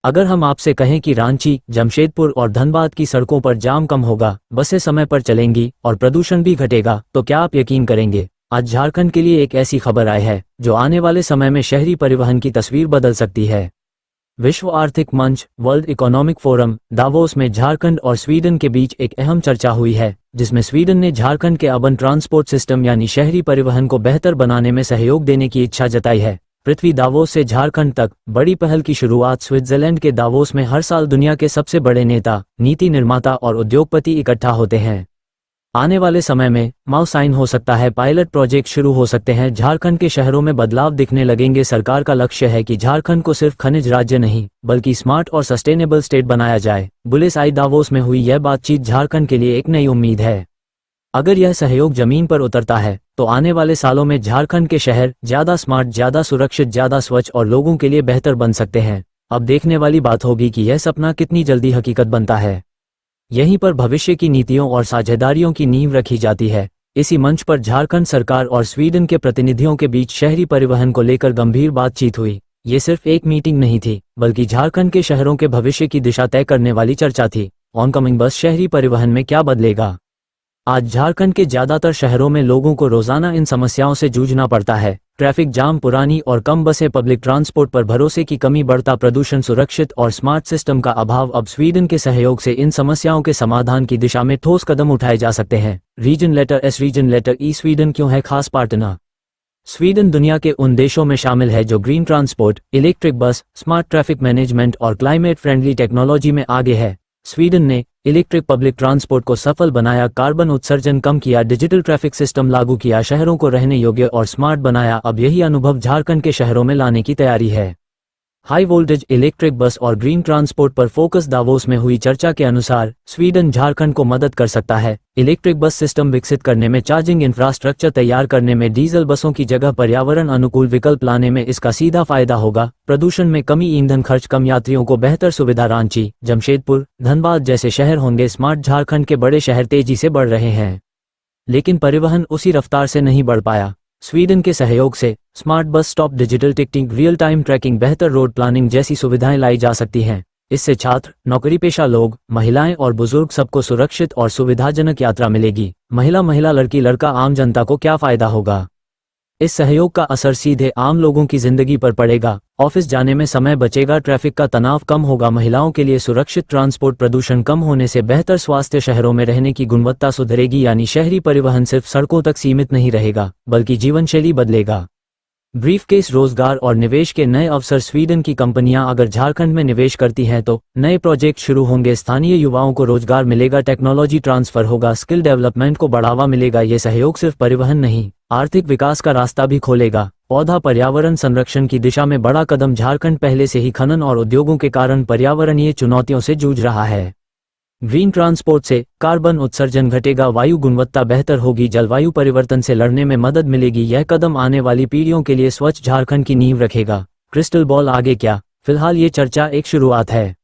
अगर हम आपसे कहें कि रांची, जमशेदपुर और धनबाद की सड़कों पर जाम कम होगा, बसें समय पर चलेंगी और प्रदूषण भी घटेगा, तो क्या आप यकीन करेंगे? आज झारखंड के लिए एक ऐसी खबर आई है जो आने वाले समय में शहरी परिवहन की तस्वीर बदल सकती है। विश्व आर्थिक मंच वर्ल्ड इकोनॉमिक फोरम दावोस में झारखंड और स्वीडन के बीच एक अहम चर्चा हुई है, जिसमें स्वीडन ने झारखंड के अर्बन ट्रांसपोर्ट सिस्टम यानी शहरी परिवहन को बेहतर बनाने में सहयोग देने की इच्छा जताई है। पृथ्वी दावोस से झारखंड तक बड़ी पहल की शुरुआत स्विट्जरलैंड के दावोस में हर साल दुनिया के सबसे बड़े नेता, नीति निर्माता और उद्योगपति इकट्ठा होते हैं। आने वाले समय में माउ साइन हो सकता है, पायलट प्रोजेक्ट शुरू हो सकते हैं, झारखंड के शहरों में बदलाव दिखने लगेंगे। सरकार का लक्ष्य है कि झारखंड को सिर्फ खनिज राज्य नहीं बल्कि स्मार्ट और सस्टेनेबल स्टेट बनाया जाए। बुलेस आई दावोस में हुई यह बातचीत झारखंड के लिए एक नई उम्मीद है। अगर यह सहयोग जमीन पर उतरता है तो आने वाले सालों में झारखंड के शहर ज्यादा स्मार्ट, ज्यादा सुरक्षित, ज्यादा स्वच्छ और लोगों के लिए बेहतर बन सकते हैं। अब देखने वाली बात होगी कि यह सपना कितनी जल्दी हकीकत बनता है। यहीं पर भविष्य की नीतियों और साझेदारियों की नींव रखी जाती है। इसी मंच पर झारखंड सरकार और स्वीडन के प्रतिनिधियों के बीच शहरी परिवहन को लेकर गंभीर बातचीत हुई। ये सिर्फ एक मीटिंग नहीं थी, बल्कि झारखंड के शहरों के भविष्य की दिशा तय करने वाली चर्चा थी। ऑनकमिंग बस शहरी परिवहन में क्या बदलेगा? आज झारखंड के ज्यादातर शहरों में लोगों को रोजाना इन समस्याओं से जूझना पड़ता है। ट्रैफिक जाम, पुरानी और कम बसें, पब्लिक ट्रांसपोर्ट पर भरोसे की कमी, बढ़ता प्रदूषण, सुरक्षित और स्मार्ट सिस्टम का अभाव। अब स्वीडन के सहयोग से इन समस्याओं के समाधान की दिशा में ठोस कदम उठाए जा सकते हैं। Reason letter S, reason letter E. Sweden क्यों है खास पार्टनर? स्वीडन दुनिया के उन देशों में शामिल है जो green transport, electric bus, smart traffic management और क्लाइमेट फ्रेंडली टेक्नोलॉजी में आगे है। स्वीडन ने इलेक्ट्रिक पब्लिक ट्रांसपोर्ट को सफल बनाया, कार्बन उत्सर्जन कम किया, डिजिटल ट्रैफिक सिस्टम लागू किया, शहरों को रहने योग्य और स्मार्ट बनाया। अब यही अनुभव झारखंड के शहरों में लाने की तैयारी है। हाई वोल्टेज इलेक्ट्रिक बस और ग्रीन ट्रांसपोर्ट पर फोकस। दावोस में हुई चर्चा के अनुसार स्वीडन झारखंड को मदद कर सकता है इलेक्ट्रिक बस सिस्टम विकसित करने में, चार्जिंग इंफ्रास्ट्रक्चर तैयार करने में, डीजल बसों की जगह पर्यावरण अनुकूल विकल्प लाने में। इसका सीधा फायदा होगा प्रदूषण में कमी, ईंधन खर्च कम, यात्रियों को बेहतर सुविधा। रांची, जमशेदपुर, धनबाद जैसे शहर होंगे स्मार्ट। झारखंड के बड़े शहर तेजी से बढ़ रहे हैं, लेकिन परिवहन उसी रफ्तार से नहीं बढ़ पाया। स्वीडन के सहयोग से smart bus stop, digital ticketing, real time tracking, बेहतर रोड प्लानिंग जैसी सुविधाएं लाई जा सकती हैं। इससे छात्र, नौकरी पेशा लोग, महिलाएं और बुजुर्ग सबको सुरक्षित और सुविधाजनक यात्रा मिलेगी। महिला, लड़की, लड़का, आम जनता को क्या फायदा होगा? इस सहयोग का असर सीधे आम लोगों की जिंदगी पर पड़ेगा। ऑफिस जाने में समय बचेगा, ट्रैफिक का तनाव कम होगा, महिलाओं के लिए सुरक्षित ट्रांसपोर्ट, प्रदूषण कम होने से बेहतर स्वास्थ्य, शहरों में रहने की गुणवत्ता सुधरेगी। यानी शहरी परिवहन सिर्फ सड़कों तक सीमित नहीं रहेगा बल्कि जीवनशैली बदलेगा। ब्रीफकेस, रोजगार और निवेश के नए अवसर। स्वीडन की कंपनियां अगर झारखंड में निवेश करती हैं तो नए प्रोजेक्ट शुरू होंगे, स्थानीय युवाओं को रोजगार मिलेगा, टेक्नोलॉजी ट्रांसफर होगा, स्किल डेवलपमेंट को बढ़ावा मिलेगा। ये सहयोग सिर्फ परिवहन नहीं, आर्थिक विकास का रास्ता भी खोलेगा। पौधा, पर्यावरण संरक्षण की दिशा में बड़ा कदम। झारखंड पहले से ही खनन और उद्योगों के कारण पर्यावरणीय चुनौतियों से जूझ रहा है। ग्रीन ट्रांसपोर्ट से कार्बन उत्सर्जन घटेगा, वायु गुणवत्ता बेहतर होगी, जलवायु परिवर्तन से लड़ने में मदद मिलेगी। यह कदम आने वाली पीढ़ियों के लिए स्वच्छ झारखंड की नींव रखेगा। क्रिस्टल बॉल आगे क्या? फिलहाल ये चर्चा एक शुरुआत है।